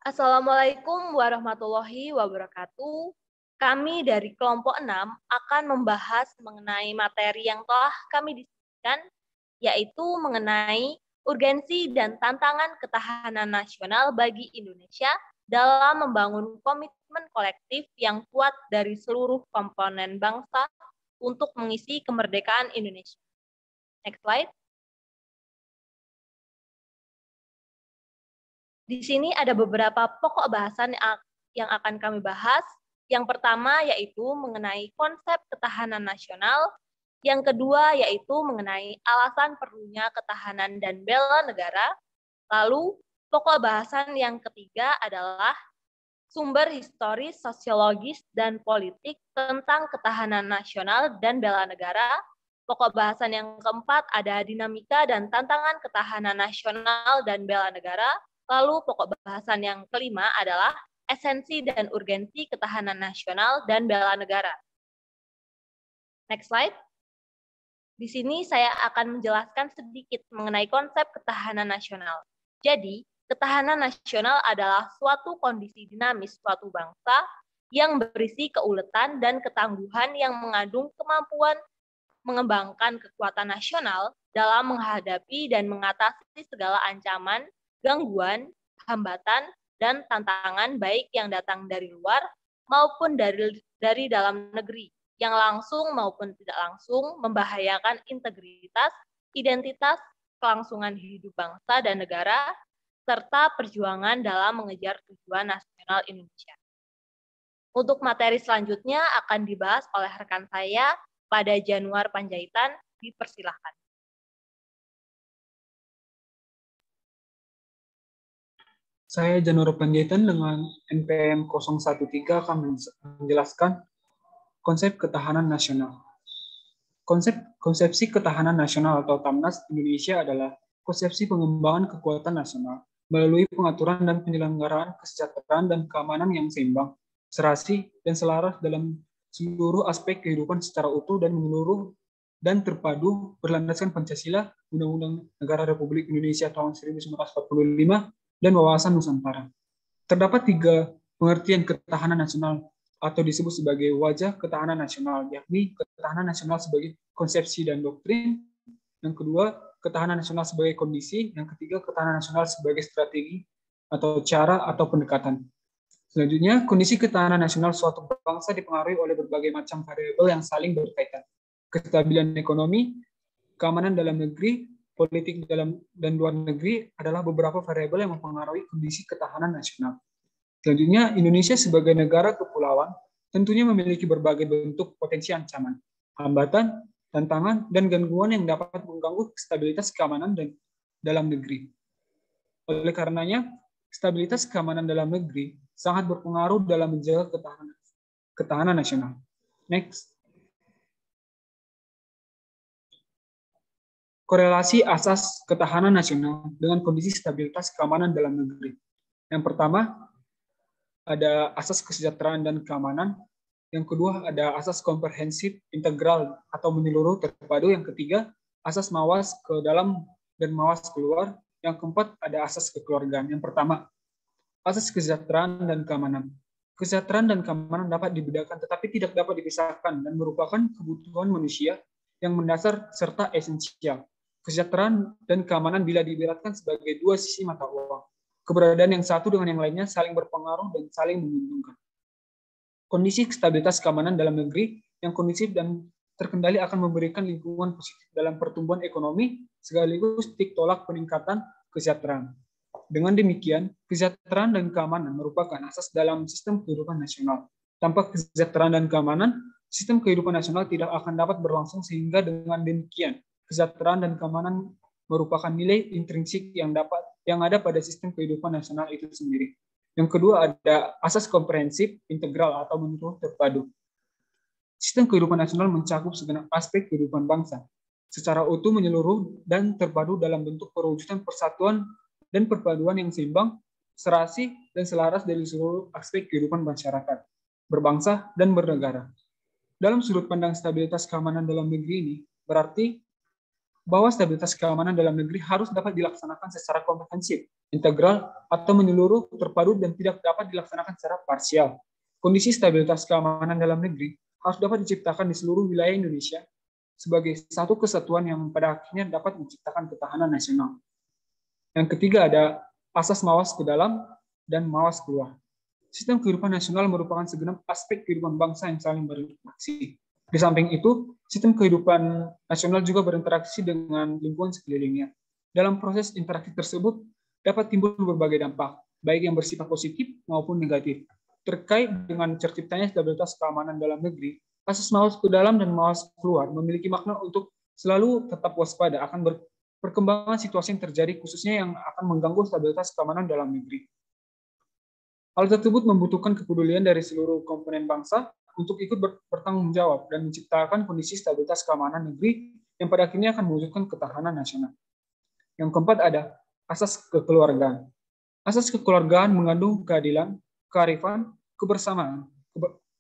Assalamualaikum warahmatullahi wabarakatuh. Kami dari kelompok 6 akan membahas mengenai materi yang telah kami diskusikan, yaitu mengenai urgensi dan tantangan ketahanan nasional bagi Indonesia dalam membangun komitmen kolektif yang kuat dari seluruh komponen bangsa untuk mengisi kemerdekaan Indonesia. Next slide. Di sini ada beberapa pokok bahasan yang akan kami bahas. Yang pertama yaitu mengenai konsep ketahanan nasional. Yang kedua yaitu mengenai alasan perlunya ketahanan dan bela negara. Lalu pokok bahasan yang ketiga adalah sumber historis, sosiologis, dan politik tentang ketahanan nasional dan bela negara. Pokok bahasan yang keempat ada dinamika dan tantangan ketahanan nasional dan bela negara. Lalu pokok bahasan yang kelima adalah esensi dan urgensi ketahanan nasional dan bela negara. Next slide. Di sini saya akan menjelaskan sedikit mengenai konsep ketahanan nasional. Jadi, ketahanan nasional adalah suatu kondisi dinamis suatu bangsa yang berisi keuletan dan ketangguhan yang mengandung kemampuan mengembangkan kekuatan nasional dalam menghadapi dan mengatasi segala ancaman, gangguan, hambatan, dan tantangan baik yang datang dari luar maupun dari dalam negeri, yang langsung maupun tidak langsung membahayakan integritas, identitas, kelangsungan hidup bangsa dan negara, serta perjuangan dalam mengejar tujuan nasional Indonesia. Untuk materi selanjutnya akan dibahas oleh rekan saya pada Januar Panjaitan. Dipersilahkan. Saya Januar Panjaitan dengan NPM 013 akan menjelaskan konsep ketahanan nasional. Konsepsi ketahanan nasional atau TAMNAS Indonesia adalah konsepsi pengembangan kekuatan nasional melalui pengaturan dan penyelenggaraan kesejahteraan dan keamanan yang seimbang, serasi, dan selaras dalam seluruh aspek kehidupan secara utuh dan menyeluruh dan terpadu berlandaskan Pancasila, Undang-Undang Negara Republik Indonesia tahun 1945, dan wawasan Nusantara. Terdapat 3 pengertian ketahanan nasional atau disebut sebagai wajah ketahanan nasional, yakni ketahanan nasional sebagai konsepsi dan doktrin, yang kedua ketahanan nasional sebagai kondisi, yang ketiga ketahanan nasional sebagai strategi atau cara atau pendekatan. Selanjutnya, kondisi ketahanan nasional suatu bangsa dipengaruhi oleh berbagai macam variabel yang saling berkaitan. Kestabilan ekonomi, keamanan dalam negeri, politik dalam dan luar negeri adalah beberapa variabel yang mempengaruhi kondisi ketahanan nasional. Selanjutnya, Indonesia sebagai negara kepulauan tentunya memiliki berbagai bentuk potensi ancaman, hambatan, tantangan, dan gangguan yang dapat mengganggu stabilitas keamanan dan dalam negeri. Oleh karenanya, stabilitas keamanan dalam negeri sangat berpengaruh dalam menjaga ketahanan nasional. Next. Korelasi asas ketahanan nasional dengan kondisi stabilitas keamanan dalam negeri. Yang pertama, ada asas kesejahteraan dan keamanan. Yang kedua, ada asas komprehensif, integral, atau menyeluruh terpadu. Yang ketiga, asas mawas ke dalam dan mawas keluar. Yang keempat, ada asas kekeluargaan. Yang pertama, asas kesejahteraan dan keamanan. Kesejahteraan dan keamanan dapat dibedakan, tetapi tidak dapat dipisahkan dan merupakan kebutuhan manusia yang mendasar serta esensial. Kesejahteraan dan keamanan bila diibaratkan sebagai 2 sisi mata uang. Keberadaan yang satu dengan yang lainnya saling berpengaruh dan saling menguntungkan. Kondisi stabilitas keamanan dalam negeri yang kondusif dan terkendali akan memberikan lingkungan positif dalam pertumbuhan ekonomi sekaligus titik tolak peningkatan kesejahteraan. Dengan demikian, kesejahteraan dan keamanan merupakan asas dalam sistem kehidupan nasional. Tanpa kesejahteraan dan keamanan, sistem kehidupan nasional tidak akan dapat berlangsung sehingga dengan demikian, kesejahteraan dan keamanan merupakan nilai intrinsik yang ada pada sistem kehidupan nasional itu sendiri. Yang kedua ada asas komprehensif, integral atau menyeluruh terpadu. Sistem kehidupan nasional mencakup segenap aspek kehidupan bangsa secara utuh, menyeluruh, dan terpadu dalam bentuk perwujudan persatuan dan perpaduan yang seimbang, serasi, dan selaras dari seluruh aspek kehidupan masyarakat, berbangsa, dan bernegara. Dalam sudut pandang stabilitas keamanan dalam negeri ini, berarti bahwa stabilitas keamanan dalam negeri harus dapat dilaksanakan secara komprehensif, integral, atau menyeluruh, terpadu, dan tidak dapat dilaksanakan secara parsial. Kondisi stabilitas keamanan dalam negeri harus dapat diciptakan di seluruh wilayah Indonesia sebagai satu kesatuan yang pada akhirnya dapat menciptakan ketahanan nasional. Yang ketiga ada asas mawas ke dalam dan mawas keluar. Sistem kehidupan nasional merupakan segenap aspek kehidupan bangsa yang saling berinteraksi. Di samping itu, sistem kehidupan nasional juga berinteraksi dengan lingkungan sekelilingnya. Dalam proses interaksi tersebut, dapat timbul berbagai dampak, baik yang bersifat positif maupun negatif. Terkait dengan terciptanya stabilitas keamanan dalam negeri, asas mawas ke dalam dan mawas keluar memiliki makna untuk selalu tetap waspada akan perkembangan situasi yang terjadi, khususnya yang akan mengganggu stabilitas keamanan dalam negeri. Hal tersebut membutuhkan kepedulian dari seluruh komponen bangsa untuk ikut bertanggung jawab dan menciptakan kondisi stabilitas keamanan negeri yang pada akhirnya akan mewujudkan ketahanan nasional. Yang keempat ada asas kekeluargaan. Asas kekeluargaan mengandung keadilan, kearifan, kebersamaan,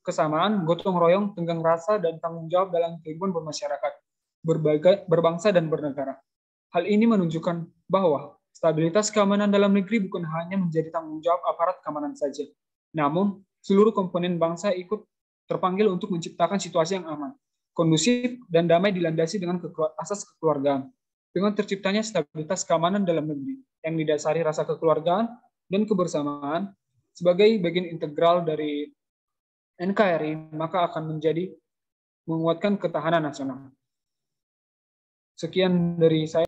kesamaan, gotong royong, tenggang rasa, dan tanggung jawab dalam kehidupan bermasyarakat, berbangsa, dan bernegara. Hal ini menunjukkan bahwa stabilitas keamanan dalam negeri bukan hanya menjadi tanggung jawab aparat keamanan saja, namun seluruh komponen bangsa ikut terpanggil untuk menciptakan situasi yang aman, kondusif, dan damai dilandasi dengan asas kekeluargaan. Dengan terciptanya stabilitas keamanan dalam negeri yang didasari rasa kekeluargaan dan kebersamaan sebagai bagian integral dari NKRI, maka akan menjadi menguatkan ketahanan nasional. Sekian dari saya.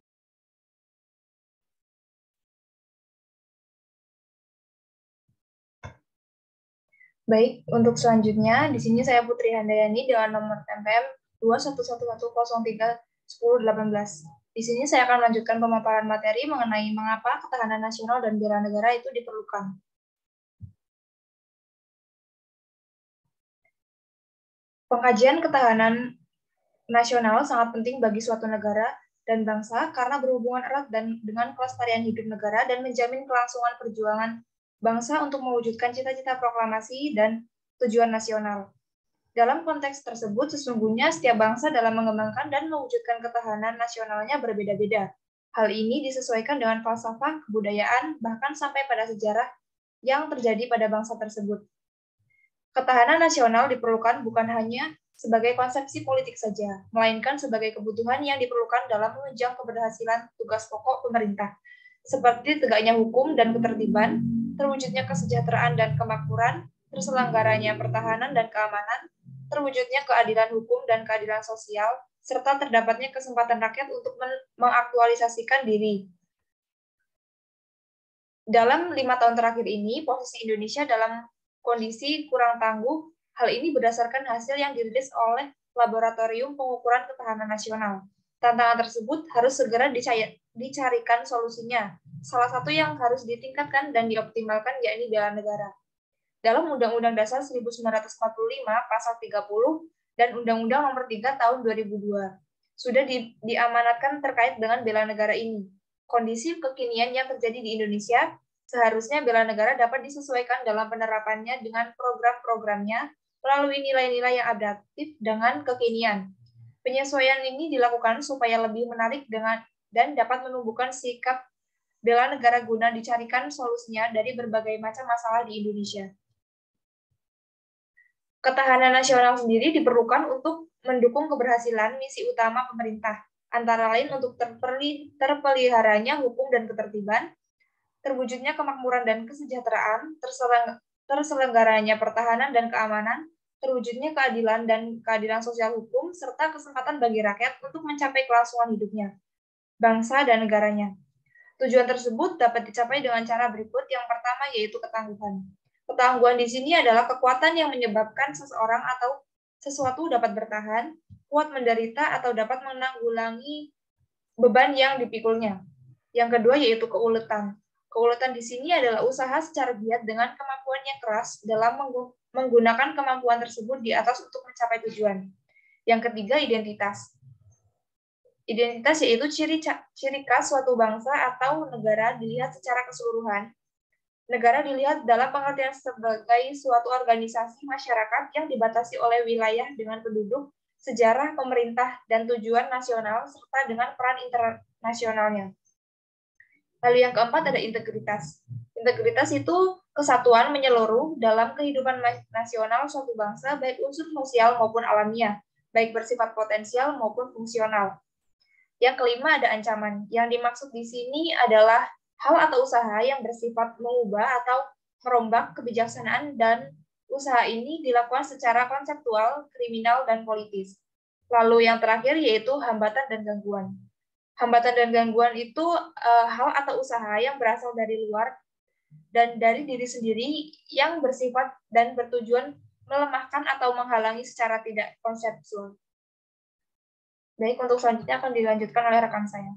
Baik, untuk selanjutnya, di sini saya Putri Handayani dengan nomor MPM 21110311018. Di sini saya akan melanjutkan pemaparan materi mengenai mengapa ketahanan nasional dan bela negara itu diperlukan. Pengkajian ketahanan nasional sangat penting bagi suatu negara dan bangsa karena berhubungan erat dengan kelestarian hidup negara dan menjamin kelangsungan perjuangan bangsa untuk mewujudkan cita-cita proklamasi dan tujuan nasional. Dalam konteks tersebut, sesungguhnya setiap bangsa dalam mengembangkan dan mewujudkan ketahanan nasionalnya berbeda-beda. Hal ini disesuaikan dengan falsafah, kebudayaan, bahkan sampai pada sejarah yang terjadi pada bangsa tersebut. Ketahanan nasional diperlukan bukan hanya sebagai konsepsi politik saja, melainkan sebagai kebutuhan yang diperlukan dalam menunjang keberhasilan tugas pokok pemerintah, seperti tegaknya hukum dan ketertiban, terwujudnya kesejahteraan dan kemakmuran, terselenggaranya pertahanan dan keamanan, terwujudnya keadilan hukum dan keadilan sosial, serta terdapatnya kesempatan rakyat untuk mengaktualisasikan diri. Dalam 5 tahun terakhir ini, posisi Indonesia dalam kondisi kurang tangguh. Hal ini berdasarkan hasil yang dirilis oleh Laboratorium Pengukuran Ketahanan Nasional. Tantangan tersebut harus segera dicarikan solusinya. Salah satu yang harus ditingkatkan dan dioptimalkan yakni bela negara. Dalam Undang-Undang Dasar 1945 Pasal 30 dan Undang-Undang Nomor 3 Tahun 2002 sudah diamanatkan terkait dengan bela negara ini. Kondisi kekinian yang terjadi di Indonesia, seharusnya bela negara dapat disesuaikan dalam penerapannya dengan program-programnya melalui nilai-nilai yang adaptif dengan kekinian. Penyesuaian ini dilakukan supaya lebih menarik dan dapat menumbuhkan sikap bela negara guna dicarikan solusinya dari berbagai macam masalah di Indonesia. Ketahanan nasional sendiri diperlukan untuk mendukung keberhasilan misi utama pemerintah, antara lain untuk terpeliharanya hukum dan ketertiban, terwujudnya kemakmuran dan kesejahteraan, terselenggaranya pertahanan dan keamanan, terwujudnya keadilan dan keadilan sosial hukum, serta kesempatan bagi rakyat untuk mencapai kelangsungan hidupnya, bangsa dan negaranya. Tujuan tersebut dapat dicapai dengan cara berikut. Yang pertama yaitu ketangguhan. Ketangguhan di sini adalah kekuatan yang menyebabkan seseorang atau sesuatu dapat bertahan, kuat menderita, atau dapat menanggulangi beban yang dipikulnya. Yang kedua yaitu keuletan. Keuletan di sini adalah usaha secara giat dengan kemampuan yang keras dalam menggunakan kemampuan tersebut di atas untuk mencapai tujuan. Yang ketiga, identitas. Identitas yaitu ciri khas suatu bangsa atau negara dilihat secara keseluruhan. Negara dilihat dalam pengertian sebagai suatu organisasi masyarakat yang dibatasi oleh wilayah dengan penduduk sejarah pemerintah dan tujuan nasional, serta dengan peran internasionalnya. Lalu yang keempat ada integritas. Integritas itu kesatuan menyeluruh dalam kehidupan nasional suatu bangsa, baik unsur sosial maupun alamiah, baik bersifat potensial maupun fungsional. Yang kelima ada ancaman. Yang dimaksud di sini adalah hal atau usaha yang bersifat mengubah atau merombak kebijaksanaan, dan usaha ini dilakukan secara konseptual, kriminal, dan politis. Lalu yang terakhir yaitu hambatan dan gangguan. Hambatan dan gangguan itu hal atau usaha yang berasal dari luar dan dari diri sendiri yang bersifat dan bertujuan melemahkan atau menghalangi secara tidak konseptual. Baik, untuk selanjutnya akan dilanjutkan oleh rekan saya.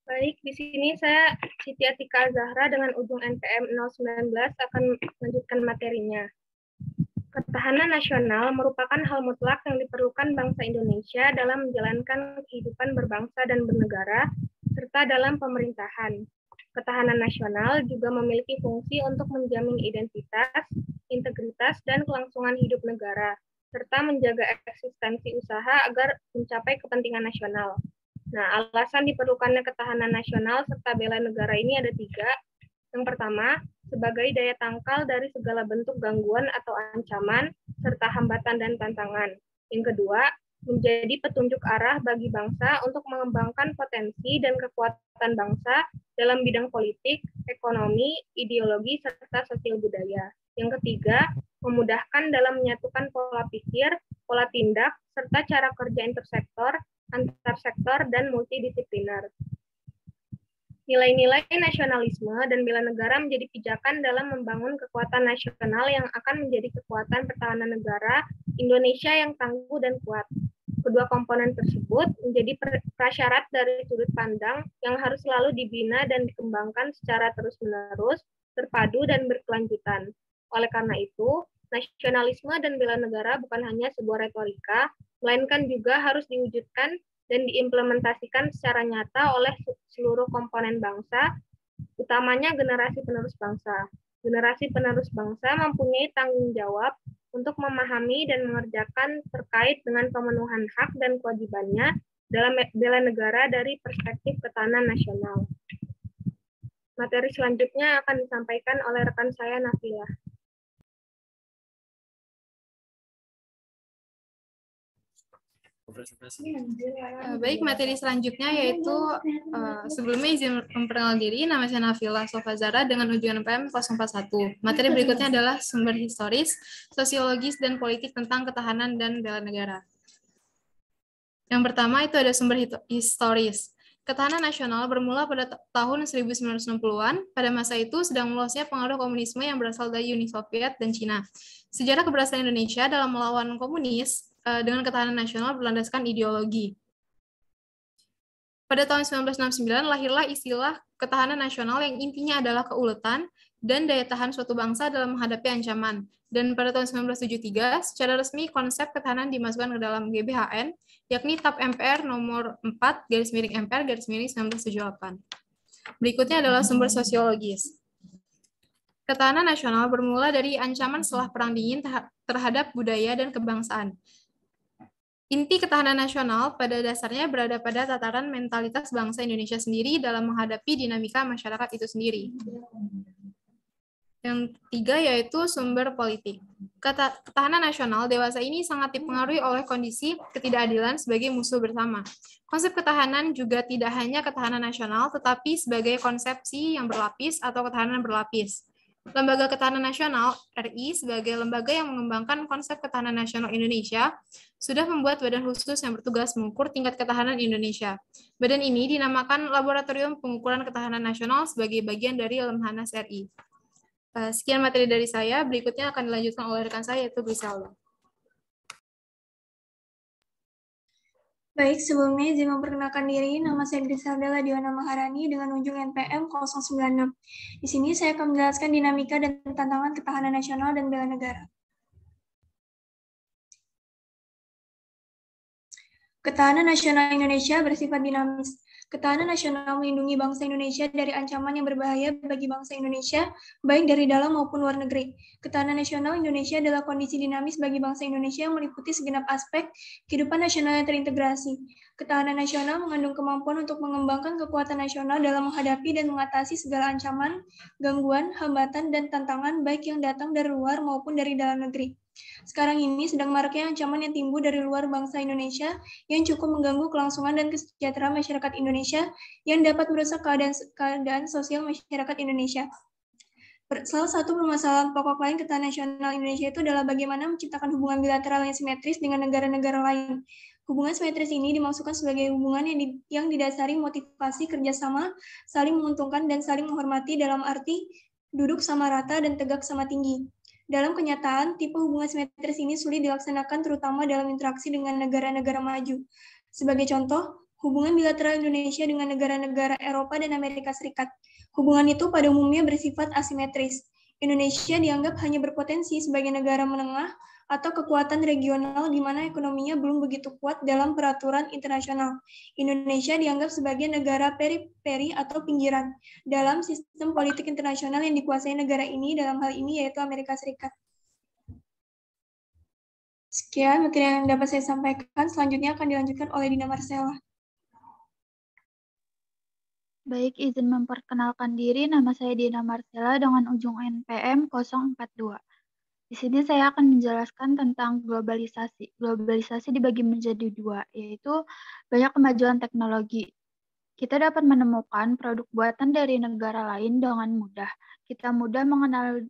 Baik, di sini saya Siti Atika Zahra dengan ujung NPM 019 akan melanjutkan materinya. Ketahanan nasional merupakan hal mutlak yang diperlukan bangsa Indonesia dalam menjalankan kehidupan berbangsa dan bernegara, serta dalam pemerintahan. Ketahanan nasional juga memiliki fungsi untuk menjamin identitas, integritas, dan kelangsungan hidup negara, serta menjaga eksistensi usaha agar mencapai kepentingan nasional. Nah, alasan diperlukannya ketahanan nasional serta bela negara ini ada 3. Yang pertama, sebagai daya tangkal dari segala bentuk gangguan atau ancaman, serta hambatan dan tantangan. Yang kedua, menjadi petunjuk arah bagi bangsa untuk mengembangkan potensi dan kekuatan bangsa dalam bidang politik, ekonomi, ideologi, serta sosial budaya. Yang ketiga, memudahkan dalam menyatukan pola pikir, pola tindak, serta cara kerja intersektor, antar sektor, dan multidisipliner. Nilai-nilai nasionalisme dan bela negara menjadi pijakan dalam membangun kekuatan nasional yang akan menjadi kekuatan pertahanan negara Indonesia yang tangguh dan kuat. Kedua komponen tersebut menjadi prasyarat dari sudut pandang yang harus selalu dibina dan dikembangkan secara terus-menerus, terpadu, dan berkelanjutan. Oleh karena itu, nasionalisme dan bela negara bukan hanya sebuah retorika, melainkan juga harus diwujudkan dan diimplementasikan secara nyata oleh seluruh komponen bangsa, utamanya generasi penerus bangsa. Generasi penerus bangsa mempunyai tanggung jawab untuk memahami dan mengerjakan terkait dengan pemenuhan hak dan kewajibannya dalam bela negara dari perspektif ketahanan nasional. Materi selanjutnya akan disampaikan oleh rekan saya, Nafila. Baik, materi selanjutnya yaitu sebelumnya izin memperkenalkan diri, nama saya Nafila Sofazara dengan ujian NPM 041. Materi berikutnya adalah sumber historis, sosiologis, dan politik tentang ketahanan dan bela negara. Yang pertama itu ada sumber historis. Ketahanan nasional bermula pada tahun 1960-an. Pada masa itu sedang meluasnya pengaruh komunisme yang berasal dari Uni Soviet dan Cina. Sejarah keberhasilan Indonesia dalam melawan komunis dengan ketahanan nasional berlandaskan ideologi. Pada tahun 1969 lahirlah istilah ketahanan nasional yang intinya adalah keuletan dan daya tahan suatu bangsa dalam menghadapi ancaman. Dan pada tahun 1973 secara resmi konsep ketahanan dimasukkan ke dalam GBHN, yakni TAP MPR nomor 4/MPR/1978. Berikutnya adalah sumber sosiologis. Ketahanan nasional bermula dari ancaman setelah Perang Dingin terhadap budaya dan kebangsaan. Inti ketahanan nasional pada dasarnya berada pada tataran mentalitas bangsa Indonesia sendiri dalam menghadapi dinamika masyarakat itu sendiri. Yang ketiga yaitu sumber politik. Ketahanan nasional dewasa ini sangat dipengaruhi oleh kondisi ketidakadilan sebagai musuh bersama. Konsep ketahanan juga tidak hanya ketahanan nasional, tetapi sebagai konsepsi yang berlapis atau ketahanan berlapis. Lembaga Ketahanan Nasional RI sebagai lembaga yang mengembangkan konsep ketahanan nasional Indonesia sudah membuat badan khusus yang bertugas mengukur tingkat ketahanan Indonesia. Badan ini dinamakan Laboratorium Pengukuran Ketahanan Nasional sebagai bagian dari Lemhanas RI. Sekian materi dari saya, berikutnya akan dilanjutkan oleh rekan saya yaitu Griselda. Baik, sebelumnya izin memperkenalkan diri, nama saya Griselda Ladiona Maharani dengan ujung NPM 096. Di sini saya akan menjelaskan dinamika dan tantangan ketahanan nasional dan bela negara. Ketahanan nasional Indonesia bersifat dinamis. Ketahanan nasional melindungi bangsa Indonesia dari ancaman yang berbahaya bagi bangsa Indonesia, baik dari dalam maupun luar negeri. Ketahanan nasional Indonesia adalah kondisi dinamis bagi bangsa Indonesia yang meliputi segenap aspek kehidupan nasional yang terintegrasi. Ketahanan nasional mengandung kemampuan untuk mengembangkan kekuatan nasional dalam menghadapi dan mengatasi segala ancaman, gangguan, hambatan, dan tantangan baik yang datang dari luar maupun dari dalam negeri. Sekarang ini sedang maraknya ancaman yang timbul dari luar bangsa Indonesia yang cukup mengganggu kelangsungan dan kesejahteraan masyarakat Indonesia yang dapat merusak keadaan sosial masyarakat Indonesia. Salah satu permasalahan pokok lain ketahanan nasional Indonesia itu adalah bagaimana menciptakan hubungan bilateral yang simetris dengan negara-negara lain. Hubungan simetris ini dimaksudkan sebagai hubungan yang didasari motivasi kerjasama, saling menguntungkan, dan saling menghormati dalam arti duduk sama rata dan tegak sama tinggi. Dalam kenyataan, tipe hubungan simetris ini sulit dilaksanakan terutama dalam interaksi dengan negara-negara maju. Sebagai contoh, hubungan bilateral Indonesia dengan negara-negara Eropa dan Amerika Serikat. Hubungan itu pada umumnya bersifat asimetris. Indonesia dianggap hanya berpotensi sebagai negara menengah atau kekuatan regional di mana ekonominya belum begitu kuat dalam peraturan internasional. Indonesia dianggap sebagai negara periferi atau pinggiran dalam sistem politik internasional yang dikuasai negara ini, dalam hal ini yaitu Amerika Serikat. Sekian materi yang dapat saya sampaikan, selanjutnya akan dilanjutkan oleh Dina Marcella. Baik, izin memperkenalkan diri, nama saya Dina Marcella dengan ujung NPM 042. Di sini saya akan menjelaskan tentang globalisasi. Globalisasi dibagi menjadi dua, yaitu banyak kemajuan teknologi. Kita dapat menemukan produk buatan dari negara lain dengan mudah. Kita mudah mengenal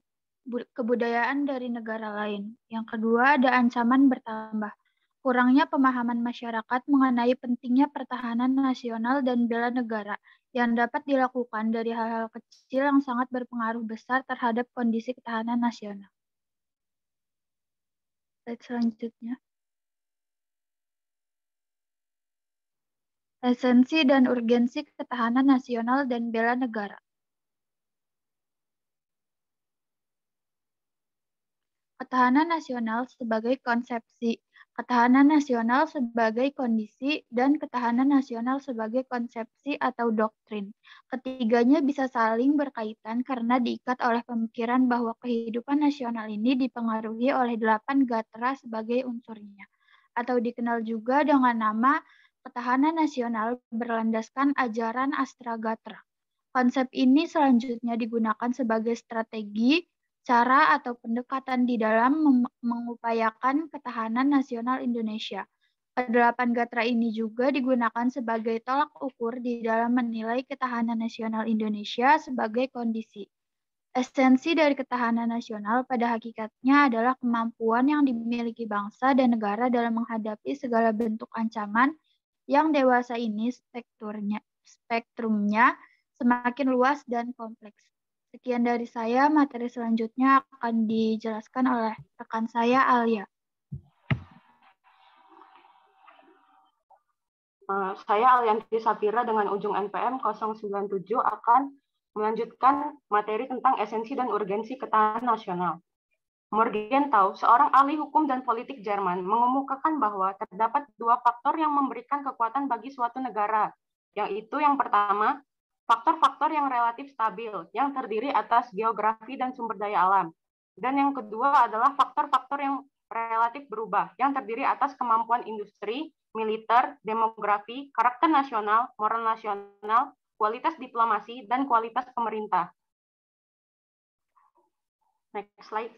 kebudayaan dari negara lain. Yang kedua, ada ancaman bertambah. Kurangnya pemahaman masyarakat mengenai pentingnya pertahanan nasional dan bela negara yang dapat dilakukan dari hal-hal kecil yang sangat berpengaruh besar terhadap kondisi ketahanan nasional. Selanjutnya. Esensi dan urgensi ketahanan nasional dan bela negara. Ketahanan nasional sebagai konsepsi, ketahanan nasional sebagai kondisi, dan ketahanan nasional sebagai konsepsi atau doktrin. Ketiganya bisa saling berkaitan karena diikat oleh pemikiran bahwa kehidupan nasional ini dipengaruhi oleh 8 gatra sebagai unsurnya, atau dikenal juga dengan nama ketahanan nasional berlandaskan ajaran Astragatra. Konsep ini selanjutnya digunakan sebagai strategi, cara atau pendekatan di dalam mengupayakan ketahanan nasional Indonesia. Kedelapan gatra ini juga digunakan sebagai tolak ukur di dalam menilai ketahanan nasional Indonesia sebagai kondisi. Esensi dari ketahanan nasional pada hakikatnya adalah kemampuan yang dimiliki bangsa dan negara dalam menghadapi segala bentuk ancaman yang dewasa ini spektrumnya semakin luas dan kompleks. Sekian dari saya, materi selanjutnya akan dijelaskan oleh rekan saya, Alia. Saya Alianti Sapira dengan ujung NPM 097 akan melanjutkan materi tentang esensi dan urgensi ketahanan nasional. Morgenthau, seorang ahli hukum dan politik Jerman, mengemukakan bahwa terdapat dua faktor yang memberikan kekuatan bagi suatu negara, yaitu yang pertama, faktor-faktor yang relatif stabil, yang terdiri atas geografi dan sumber daya alam. Dan yang kedua adalah faktor-faktor yang relatif berubah, yang terdiri atas kemampuan industri, militer, demografi, karakter nasional, moral nasional, kualitas diplomasi, dan kualitas pemerintah. Next slide.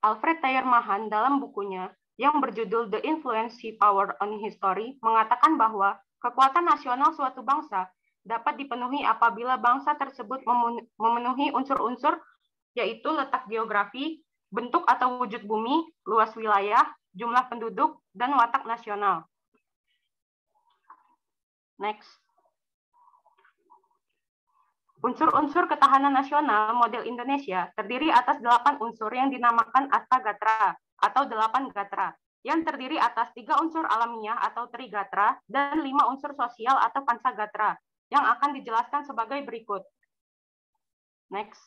Alfred Thayer Mahan dalam bukunya yang berjudul The Influence Power on History mengatakan bahwa kekuatan nasional suatu bangsa dapat dipenuhi apabila bangsa tersebut memenuhi unsur-unsur yaitu letak geografi, bentuk atau wujud bumi, luas wilayah, jumlah penduduk, dan watak nasional. Next. Unsur-unsur ketahanan nasional model Indonesia terdiri atas 8 unsur yang dinamakan Astagatra atau 8 gatra, yang terdiri atas 3 unsur alamiah atau Trigatra dan 5 unsur sosial atau Pancagatra, yang akan dijelaskan sebagai berikut. Next.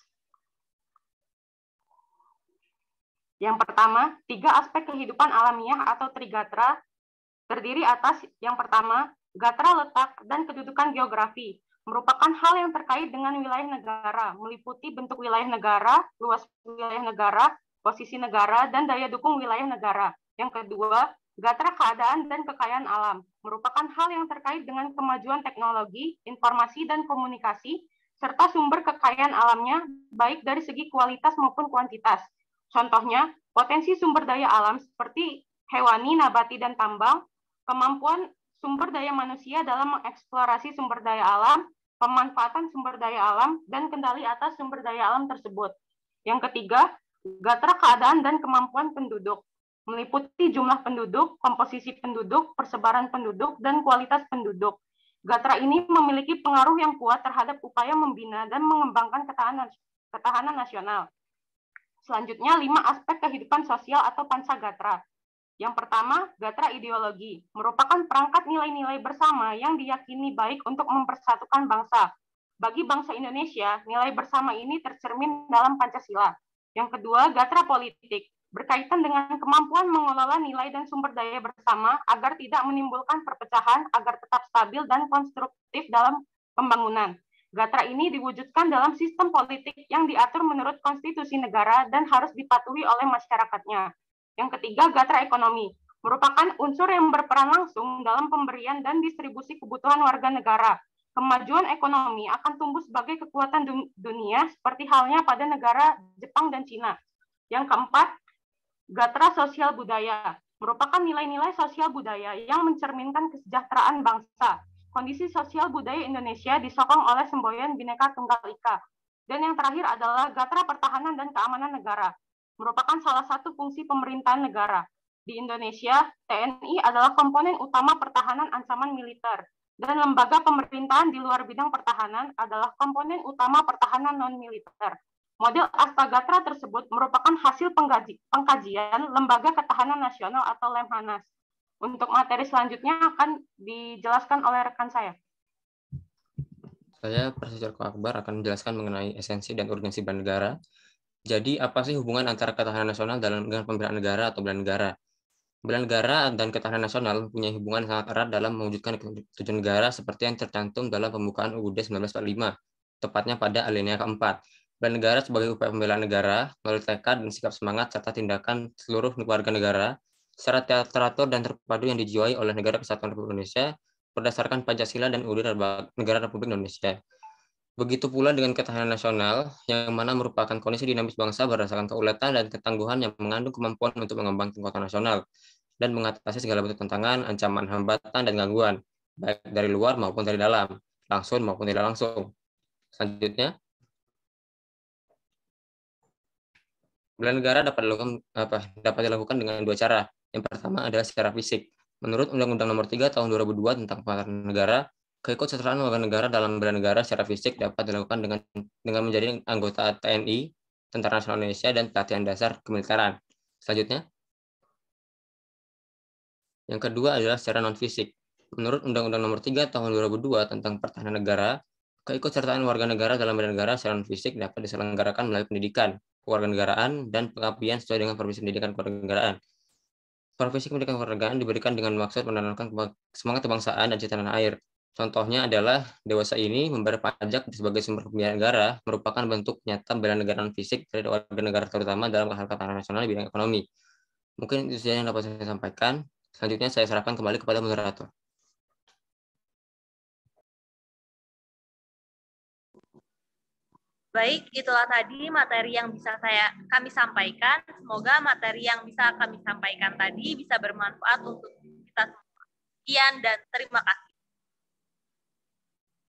Yang pertama, 3 aspek kehidupan alamiah atau Trigatra terdiri atas yang pertama, Gatra letak dan kedudukan geografi merupakan hal yang terkait dengan wilayah negara, meliputi bentuk wilayah negara, luas wilayah negara, posisi negara, dan daya dukung wilayah negara. Yang kedua, gatra keadaan dan kekayaan alam merupakan hal yang terkait dengan kemajuan teknologi, informasi, dan komunikasi, serta sumber kekayaan alamnya, baik dari segi kualitas maupun kuantitas. Contohnya, potensi sumber daya alam seperti hewani, nabati, dan tambang, kemampuan sumber daya manusia dalam mengeksplorasi sumber daya alam, pemanfaatan sumber daya alam, dan kendali atas sumber daya alam tersebut. Yang ketiga, gatra keadaan dan kemampuan penduduk, meliputi jumlah penduduk, komposisi penduduk, persebaran penduduk, dan kualitas penduduk. Gatra ini memiliki pengaruh yang kuat terhadap upaya membina dan mengembangkan ketahanan nasional. Selanjutnya, 5 aspek kehidupan sosial atau pancagatra. Yang pertama, gatra ideologi, merupakan perangkat nilai-nilai bersama yang diyakini baik untuk mempersatukan bangsa. Bagi bangsa Indonesia, nilai bersama ini tercermin dalam Pancasila. Yang kedua, gatra politik, berkaitan dengan kemampuan mengelola nilai dan sumber daya bersama agar tidak menimbulkan perpecahan, agar tetap stabil dan konstruktif dalam pembangunan. Gatra ini diwujudkan dalam sistem politik yang diatur menurut konstitusi negara dan harus dipatuhi oleh masyarakatnya. Yang ketiga, gatra ekonomi, merupakan unsur yang berperan langsung dalam pemberian dan distribusi kebutuhan warga negara. Kemajuan ekonomi akan tumbuh sebagai kekuatan dunia seperti halnya pada negara Jepang dan Cina. Yang keempat, gatra sosial budaya, merupakan nilai-nilai sosial budaya yang mencerminkan kesejahteraan bangsa. Kondisi sosial budaya Indonesia disokong oleh semboyan Bhinneka Tunggal Ika. Dan yang terakhir adalah gatra pertahanan dan keamanan negara, merupakan salah satu fungsi pemerintahan negara. Di Indonesia, TNI adalah komponen utama pertahanan ancaman militer, dan lembaga pemerintahan di luar bidang pertahanan adalah komponen utama pertahanan non-militer. Model Astagatra tersebut merupakan hasil pengkajian Lembaga Ketahanan Nasional atau Lemhanas. Untuk materi selanjutnya akan dijelaskan oleh rekan saya. Saya, Profesor Akbar, akan menjelaskan mengenai esensi dan urgensi bela negara. Jadi, apa sih hubungan antara ketahanan nasional dengan pembelaan negara atau bela negara? Bela negara dan ketahanan nasional punya hubungan sangat erat dalam mewujudkan tujuan negara seperti yang tercantum dalam pembukaan UUD 1945, tepatnya pada alinea keempat. Bela negara sebagai upaya pembelaan negara melalui tekad dan sikap semangat serta tindakan seluruh warga negara secara teratur dan terpadu yang dijiwai oleh Negara Kesatuan Republik Indonesia berdasarkan Pancasila dan UUD Negara Republik Indonesia. Begitu pula dengan ketahanan nasional, yang mana merupakan kondisi dinamis bangsa berdasarkan keuletan dan ketangguhan yang mengandung kemampuan untuk mengembangkan kekuatan nasional dan mengatasi segala bentuk tantangan, ancaman, hambatan, dan gangguan, baik dari luar maupun dari dalam, langsung maupun tidak langsung. Selanjutnya, bela negara dapat dilakukan dengan 2 cara. Yang pertama adalah secara fisik. Menurut Undang-Undang Nomor 3 Tahun 2002 tentang Pertahanan Negara, keikutsertaan warga negara dalam bela negara secara fisik dapat dilakukan dengan menjadi anggota TNI, Tentara Nasional Indonesia, dan pelatihan dasar kemiliteran. Selanjutnya, yang kedua adalah secara non-fisik. Menurut Undang-Undang Nomor 3 Tahun 2002 tentang Pertahanan Negara, keikutsertaan warga negara dalam bela negara secara non-fisik dapat diselenggarakan melalui pendidikan, kewarganegaraan, dan pengabdian sesuai dengan Profesi Pendidikan Kewarganegaraan. Profesi Pendidikan Kewarganegaraan diberikan dengan maksud menanamkan semangat kebangsaan dan cinta tanah air. Contohnya adalah dewasa ini membayar pajak sebagai sumber pembiayaan negara merupakan bentuk nyata bela negara non-fisik dari warga negara terutama dalam hal ketahanan nasional di bidang ekonomi. Mungkin itu saja yang dapat saya sampaikan. Selanjutnya saya serahkan kembali kepada moderator. Baik, itulah tadi materi yang bisa kami sampaikan. Semoga materi yang bisa kami sampaikan tadi bisa bermanfaat untuk kita semua. Sekian dan terima kasih.